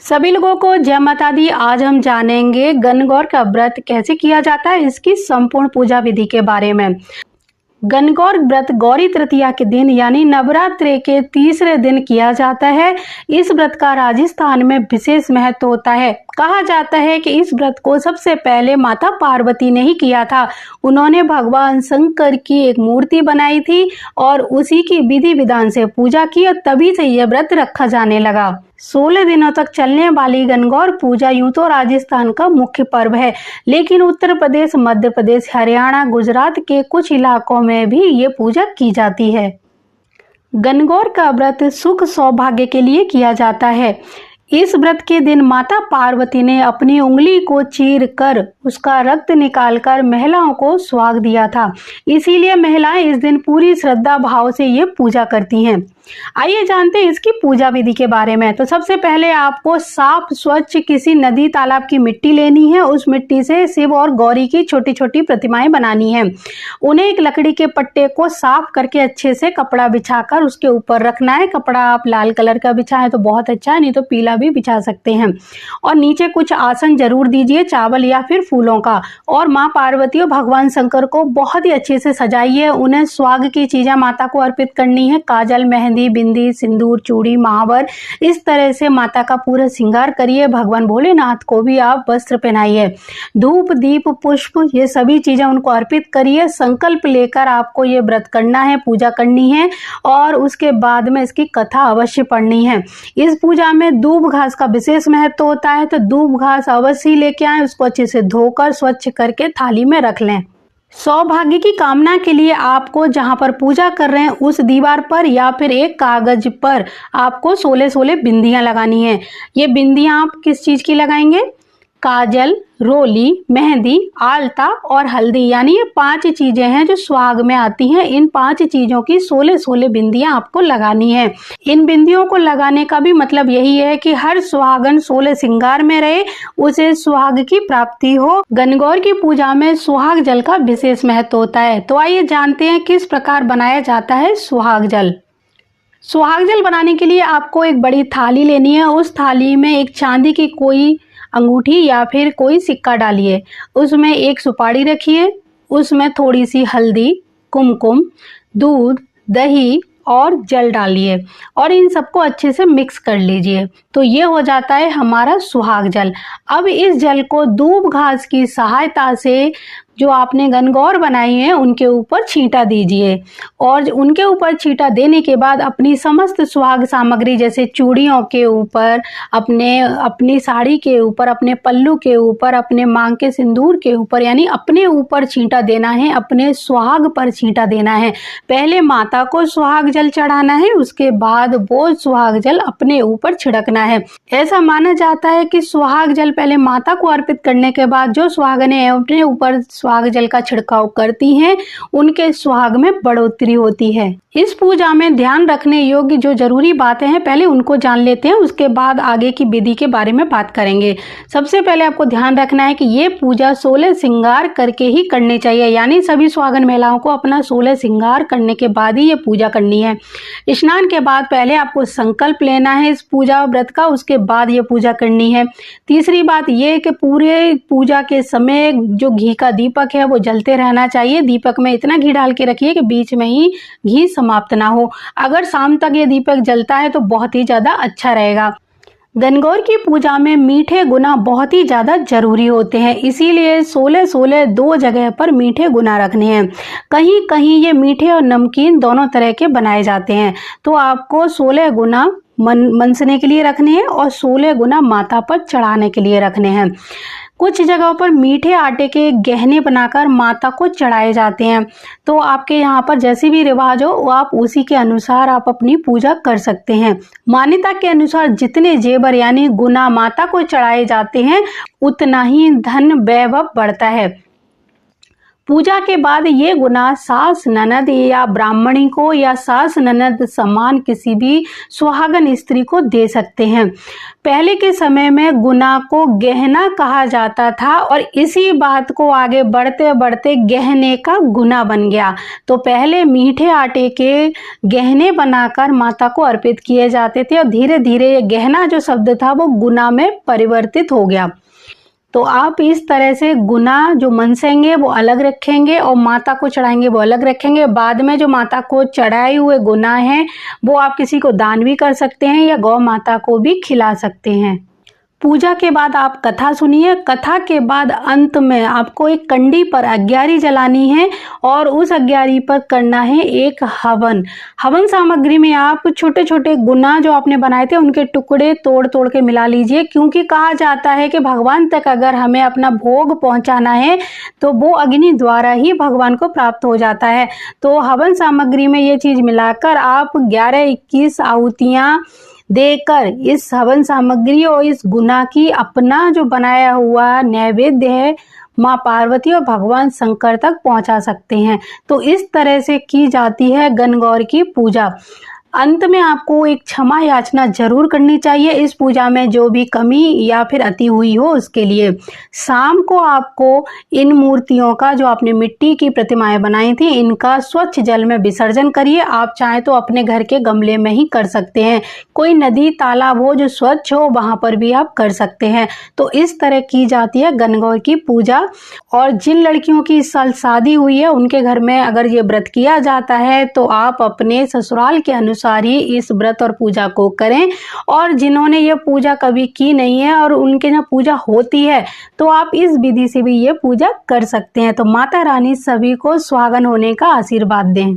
सभी लोगों को जय माता दी। आज हम जानेंगे गणगौर का व्रत कैसे किया जाता है, इसकी संपूर्ण पूजा विधि के बारे में। गणगौर व्रत गौरी तृतीया के दिन यानी नवरात्रि के तीसरे दिन किया जाता है। इस व्रत का राजस्थान में विशेष महत्व होता है। कहा जाता है कि इस व्रत को सबसे पहले माता पार्वती ने ही किया था। उन्होंने भगवान शंकर की एक मूर्ति बनाई थी और उसी की विधि विधान से पूजा की और तभी से यह व्रत रखा जाने लगा। 16 दिनों तक चलने वाली गणगौर पूजा यूं तो राजस्थान का मुख्य पर्व है, लेकिन उत्तर प्रदेश, मध्य प्रदेश, हरियाणा, गुजरात के कुछ इलाकों में भी ये पूजा की जाती है। गणगौर का व्रत सुख सौभाग्य के लिए किया जाता है। इस व्रत के दिन माता पार्वती ने अपनी उंगली को चीर कर उसका रक्त निकालकर महिलाओं को सुहाग दिया था। इसीलिए महिलाएं इस दिन पूरी श्रद्धा भाव से ये पूजा करती हैं। आइए जानते हैं इसकी पूजा विधि के बारे में। तो सबसे पहले आपको साफ स्वच्छ किसी नदी तालाब की मिट्टी लेनी है। उस मिट्टी से शिव और गौरी की छोटी छोटी प्रतिमाएं बनानी है। उन्हें एक लकड़ी के पट्टे को साफ करके अच्छे से कपड़ा बिछाकर उसके ऊपर रखना है। कपड़ा आप लाल कलर का बिछाएं तो बहुत अच्छा है, नहीं तो पीला भी बिछा सकते हैं। और नीचे कुछ आसन जरूर दीजिए, चावल या फिर फूलों का। और माँ पार्वती और भगवान शंकर को बहुत ही अच्छे से सजाइए। उन्हें सुहाग की चीजें माता को अर्पित करनी है। काजल, मेहंदी, बिंदी, सिंदूर, चूड़ी, महावर, इस तरह से माता का पूरा श्रृंगार करिए। भगवान भोलेनाथ को भी आप वस्त्र पहनाइए। धूप, दीप, पुष्प, ये सभी चीजें उनको अर्पित करिए। संकल्प लेकर आपको ये व्रत करना है, पूजा करनी है और उसके बाद में इसकी कथा अवश्य पढ़नी है। इस पूजा में दूब घास का विशेष महत्व होता है, तो दूब घास अवश्य लेके आए। उसको अच्छे से धोकर स्वच्छ करके थाली में रख लें। सौभाग्य की कामना के लिए आपको जहां पर पूजा कर रहे हैं उस दीवार पर या फिर एक कागज पर आपको 16 बिंदियां लगानी है। ये बिंदियां आप किस चीज की लगाएंगे? काजल, रोली, मेहंदी, आलता और हल्दी, यानी ये 5 चीजें हैं जो सुहाग में आती हैं। इन 5 चीजों की 16 बिंदियां आपको लगानी है। इन बिंदियों को लगाने का भी मतलब यही है कि हर सुहागन 16 श्रृंगार में रहे, उसे सुहाग की प्राप्ति हो। गणगौर की पूजा में सुहाग जल का विशेष महत्व होता है। तो आइए जानते हैं किस प्रकार बनाया जाता है सुहाग जल। सुहाग जल बनाने के लिए आपको एक बड़ी थाली लेनी है। उस थाली में एक चांदी की कोई अंगूठी या फिर कोई सिक्का डालिए। उसमें एक सुपारी रखिए। उसमें थोड़ी सी हल्दी, कुमकुम, दूध, दही और जल डालिए और इन सबको अच्छे से मिक्स कर लीजिए। तो ये हो जाता है हमारा सुहाग जल। अब इस जल को दूब घास की सहायता से जो आपने गणगौर बनाई है उनके ऊपर छींटा दीजिए। और उनके ऊपर छींटा देने के बाद अपनी समस्त सुहाग सामग्री जैसे चूड़ियों के ऊपर, अपनी साड़ी के ऊपर, अपने पल्लू के ऊपर, अपने मांग के सिंदूर के ऊपर, यानी अपने ऊपर छींटा देना है, अपने सुहाग पर छींटा देना है। पहले माता को सुहाग जल चढ़ाना है, उसके बाद वो सुहाग जल अपने ऊपर छिड़कना है। ऐसा माना जाता है कि सुहाग जल पहले माता को अर्पित करने के बाद जो सुहागनें अपने ऊपर सुहाग जल का छिड़काव करती हैं, उनके सुहाग में बढ़ोतरी होती है। इस पूजा में ध्यान रखने योग्य जो जरूरी बातें हैं पहले उनको जान लेते हैं, उसके बाद आगे की विधि के बारे में बात करेंगे। सबसे पहले आपको ध्यान रखना है कि ये पूजा 16 श्रृंगार करके ही करनी चाहिए, यानी सभी सुहागन महिलाओं को अपना 16 श्रृंगार करने के बाद ही ये पूजा करनी है। स्नान के बाद पहले आपको संकल्प लेना है इस पूजा व्रत का, उसके बाद ये पूजा करनी है। तीसरी बात ये कि पूरे पूजा के समय जो घी का दीपक है वो जलते रहना चाहिए। दीपक में इतना घी डाल के रखिए कि बीच में ही घी समाप्त ना हो। अगर शाम तक ये दीपक जलता है तो बहुत ही ज्यादा अच्छा रहेगा। गणगौर की पूजा में मीठे गुना बहुत ही ज्यादा जरूरी होते हैं, इसीलिए 16 दो जगह पर मीठे गुना रखने हैं। कहीं कहीं ये मीठे और नमकीन दोनों तरह के बनाए जाते हैं। तो आपको 16 गुना मनसने के लिए रखने हैं और 16 गुना माता पर चढ़ाने के लिए रखने हैं। कुछ जगहों पर मीठे आटे के गहने बनाकर माता को चढ़ाए जाते हैं। तो आपके यहाँ पर जैसे भी रिवाज हो वो आप उसी के अनुसार आप अपनी पूजा कर सकते हैं। मान्यता के अनुसार जितने जेवर यानी गुना माता को चढ़ाए जाते हैं उतना ही धन वैभव बढ़ता है। पूजा के बाद ये गुना सास ननद या ब्राह्मणी को या सास ननद समान किसी भी सुहागन स्त्री को दे सकते हैं। पहले के समय में गुना को गहना कहा जाता था और इसी बात को आगे बढ़ते बढ़ते गहने का गुना बन गया। तो पहले मीठे आटे के गहने बनाकर माता को अर्पित किए जाते थे और धीरे धीरे ये गहना जो शब्द था वो गुना में परिवर्तित हो गया। तो आप इस तरह से गुना जो मनसेंगे वो अलग रखेंगे और माता को चढ़ाएंगे वो अलग रखेंगे। बाद में जो माता को चढ़ाए हुए गुना हैं वो आप किसी को दान भी कर सकते हैं या गौ माता को भी खिला सकते हैं। पूजा के बाद आप कथा सुनिए। कथा के बाद अंत में आपको एक कंडी पर अग्यारी जलानी है और उस अग्यारी पर करना है एक हवन। हवन सामग्री में आप छोटे छोटे गुना जो आपने बनाए थे उनके टुकड़े तोड़ तोड़ के मिला लीजिए, क्योंकि कहा जाता है कि भगवान तक अगर हमें अपना भोग पहुंचाना है तो वो अग्नि द्वारा ही भगवान को प्राप्त हो जाता है। तो हवन सामग्री में ये चीज़ मिलाकर आप 11-21 आहुतियाँ देकर इस हवन सामग्री और इस गुना की अपना जो बनाया हुआ नैवेद्य है माँ पार्वती और भगवान शंकर तक पहुंचा सकते हैं। तो इस तरह से की जाती है गणगौर की पूजा। अंत में आपको एक क्षमा याचना जरूर करनी चाहिए इस पूजा में जो भी कमी या फिर अति हुई हो उसके लिए। शाम को आपको इन मूर्तियों का जो आपने मिट्टी की प्रतिमाएं बनाई थी इनका स्वच्छ जल में विसर्जन करिए। आप चाहें तो अपने घर के गमले में ही कर सकते हैं। कोई नदी तालाब हो जो स्वच्छ हो वहां पर भी आप कर सकते हैं। तो इस तरह की जाती है गणगौर की पूजा। और जिन लड़कियों की इस साल शादी हुई है उनके घर में अगर ये व्रत किया जाता है तो आप अपने ससुराल के अनुसार ही इस व्रत और पूजा को करें। और जिन्होंने ये पूजा कभी की नहीं है और उनके यहाँ पूजा होती है तो आप इस विधि से भी ये पूजा कर सकते हैं। तो माता रानी सभी को सुहागन होने का आशीर्वाद दें।